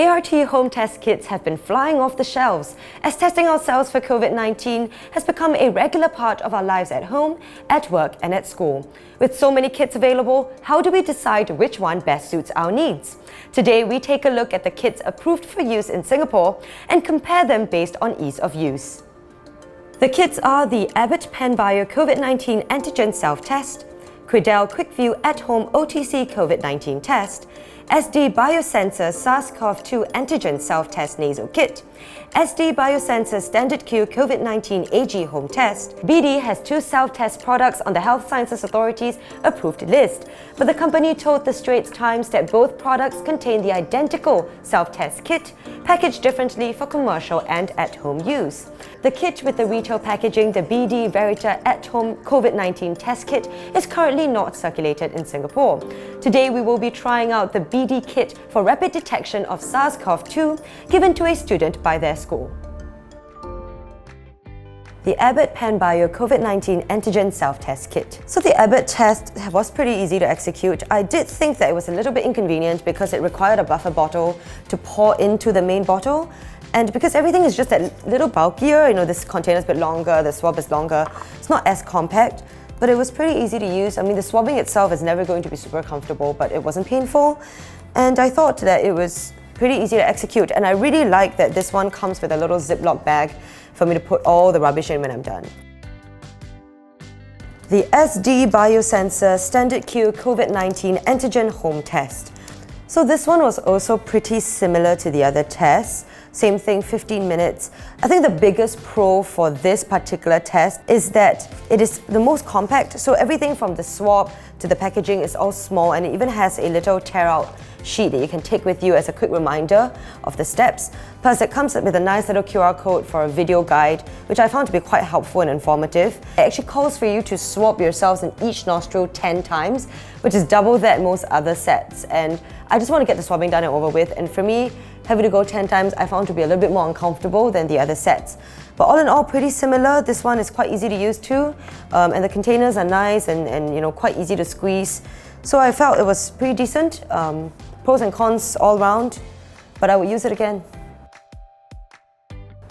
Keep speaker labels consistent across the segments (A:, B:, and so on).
A: ART home test kits have been flying off the shelves as testing ourselves for COVID-19 has become a regular part of our lives at home, at work and at school. With so many kits available, how do we decide which one best suits our needs? Today we take a look at the kits approved for use in Singapore and compare them based on ease of use. The kits are the Abbott PanBio COVID-19 Antigen Self-Test, Quidel QuickVue At-Home OTC COVID-19 Test, SD Biosensor SARS-CoV-2 Antigen Self-Test Nasal Kit, SD Biosensor Standard Q COVID-19 AG Home Test. BD has 2 self-test products on the Health Sciences Authority's approved list, but the company told the Straits Times that both products contain the identical self-test kit, packaged differently for commercial and at-home use. The kit with the retail packaging, the BD Verita At-Home COVID-19 Test Kit, is currently not circulated in Singapore. Today we will be trying out the BD kit for rapid detection of SARS-CoV-2 given to a student by their school. The Abbott PanBio COVID-19 Antigen Self-Test Kit. So the Abbott test was pretty easy to execute. I did think that it was a little bit inconvenient because it required a buffer bottle to pour into the main bottle. And because everything is just a little bulkier, this container's a bit longer, the swab is longer, it's not as compact, but it was pretty easy to use. I mean, the swabbing itself is never going to be super comfortable, but it wasn't painful. And I thought that it was pretty easy to execute. And I really like that this one comes with a little Ziploc bag for me to put all the rubbish in when I'm done. The SD Biosensor Standard Q COVID-19 Antigen Home Test. So this one was also pretty similar to the other tests. Same thing, 15 minutes. I think the biggest pro for this particular test is that it is the most compact. So everything from the swab to the packaging is all small, and it even has a little tear-out sheet that you can take with you as a quick reminder of the steps. Plus it comes with a nice little QR code for a video guide, which I found to be quite helpful and informative. It actually calls for you to swab yourselves in each nostril 10 times, which is double that most other sets. And I just want to get the swabbing done and over with, and for me, having to go 10 times I found to be a little bit more uncomfortable than the other sets. But all in all, pretty similar. This one is quite easy to use too, and the containers are nice and quite easy to squeeze. So I felt it was pretty decent. Pros and cons all round, but I would use it again.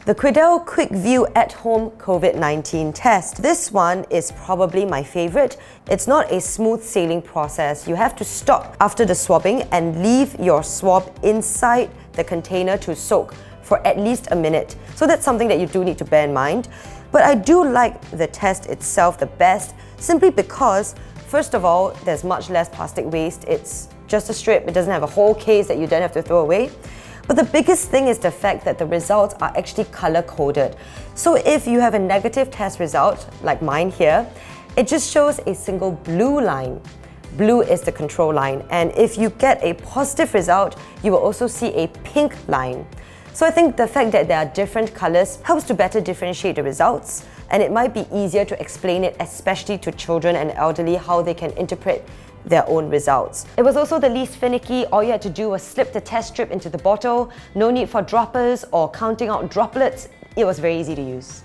A: The Quidel QuickVue At-Home COVID-19 Test. This one is probably my favorite. It's not a smooth sailing process. You have to stop after the swabbing and leave your swab inside the container to soak for at least a minute. So that's something that you do need to bear in mind. But I do like the test itself the best, simply because, first of all, there's much less plastic waste. It's just a strip. It doesn't have a whole case that you then have to throw away. But the biggest thing is the fact that the results are actually color-coded. So if you have a negative test result, like mine here, it just shows a single blue line. Blue is the control line. And if you get a positive result, you will also see a pink line. So I think the fact that there are different colors helps to better differentiate the results, and it might be easier to explain it, especially to children and elderly, how they can interpret their own results. It was also the least finicky. All you had to do was slip the test strip into the bottle. No need for droppers or counting out droplets. It was very easy to use.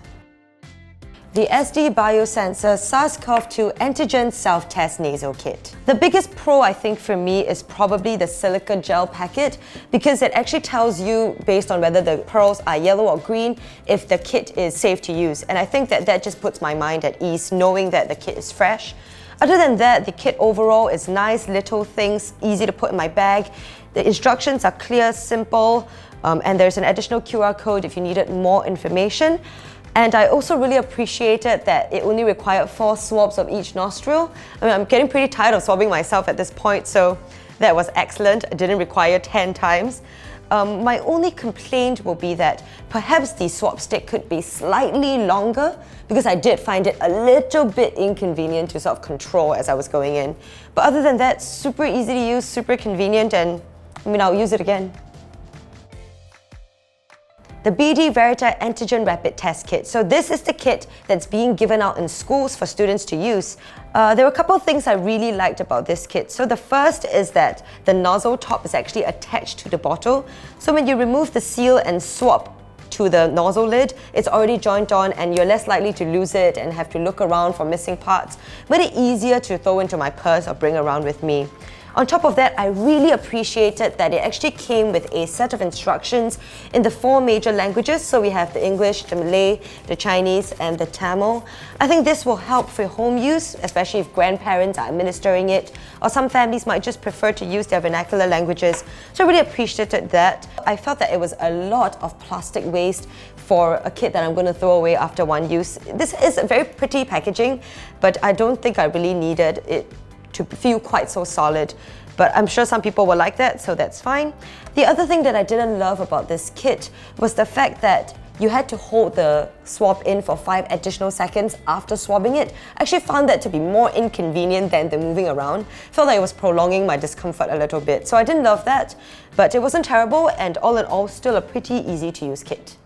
A: The SD Biosensor SARS-CoV-2 Antigen Self-Test Nasal Kit. The biggest pro, I think, for me is probably the silica gel packet, because it actually tells you, based on whether the pearls are yellow or green, if the kit is safe to use. And I think that just puts my mind at ease, knowing that the kit is fresh. Other than that, the kit overall is nice little things, easy to put in my bag. The instructions are clear, simple, and there's an additional QR code if you needed more information. And I also really appreciated that it only required 4 swabs of each nostril. I mean, I'm getting pretty tired of swabbing myself at this point, so that was excellent. It didn't require 10 times. My only complaint will be that perhaps the swab stick could be slightly longer, because I did find it a little bit inconvenient to sort of control as I was going in. But other than that, super easy to use, super convenient, and I'll use it again. The BD Verita Antigen Rapid Test Kit. So this is the kit that's being given out in schools for students to use. There were a couple of things I really liked about this kit. So the first is that the nozzle top is actually attached to the bottle. So when you remove the seal and swab to the nozzle lid, it's already joined on and you're less likely to lose it and have to look around for missing parts. Made it easier to throw into my purse or bring around with me. On top of that, I really appreciated that it actually came with a set of instructions in the 4 major languages. So we have the English, the Malay, the Chinese, and the Tamil. I think this will help for home use, especially if grandparents are administering it, or some families might just prefer to use their vernacular languages. So I really appreciated that. I felt that it was a lot of plastic waste for a kit that I'm going to throw away after one use. This is a very pretty packaging, but I don't think I really needed it to feel quite so solid. But I'm sure some people will like that, so that's fine. The other thing that I didn't love about this kit was the fact that you had to hold the swab in for 5 additional seconds after swabbing it. I actually found that to be more inconvenient than the moving around. I felt like it was prolonging my discomfort a little bit, so I didn't love that. But it wasn't terrible, and all in all, still a pretty easy to use kit.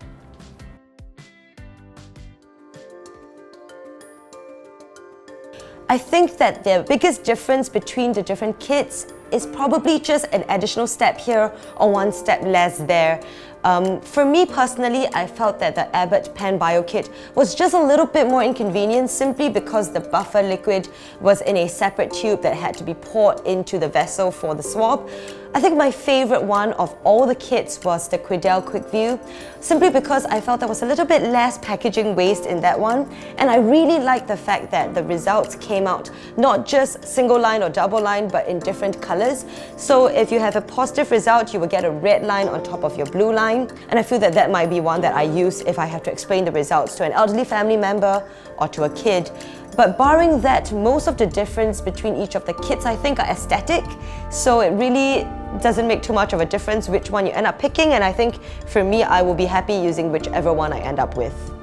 A: I think that the biggest difference between the different kits is probably just an additional step here or one step less there. For me personally, I felt that the Abbott PanBio kit was just a little bit more inconvenient simply because the buffer liquid was in a separate tube that had to be poured into the vessel for the swab. I think my favorite one of all the kits was the Quidel QuickVue, simply because I felt there was a little bit less packaging waste in that one, and I really liked the fact that the results came out not just single line or double line, but in different colors. So if you have a positive result, you will get a red line on top of your blue line, and I feel that that might be one that I use if I have to explain the results to an elderly family member or to a kid. But barring that, most of the difference between each of the kits I think are aesthetic, so it really doesn't make too much of a difference which one you end up picking, and I think for me I will be happy using whichever one I end up with.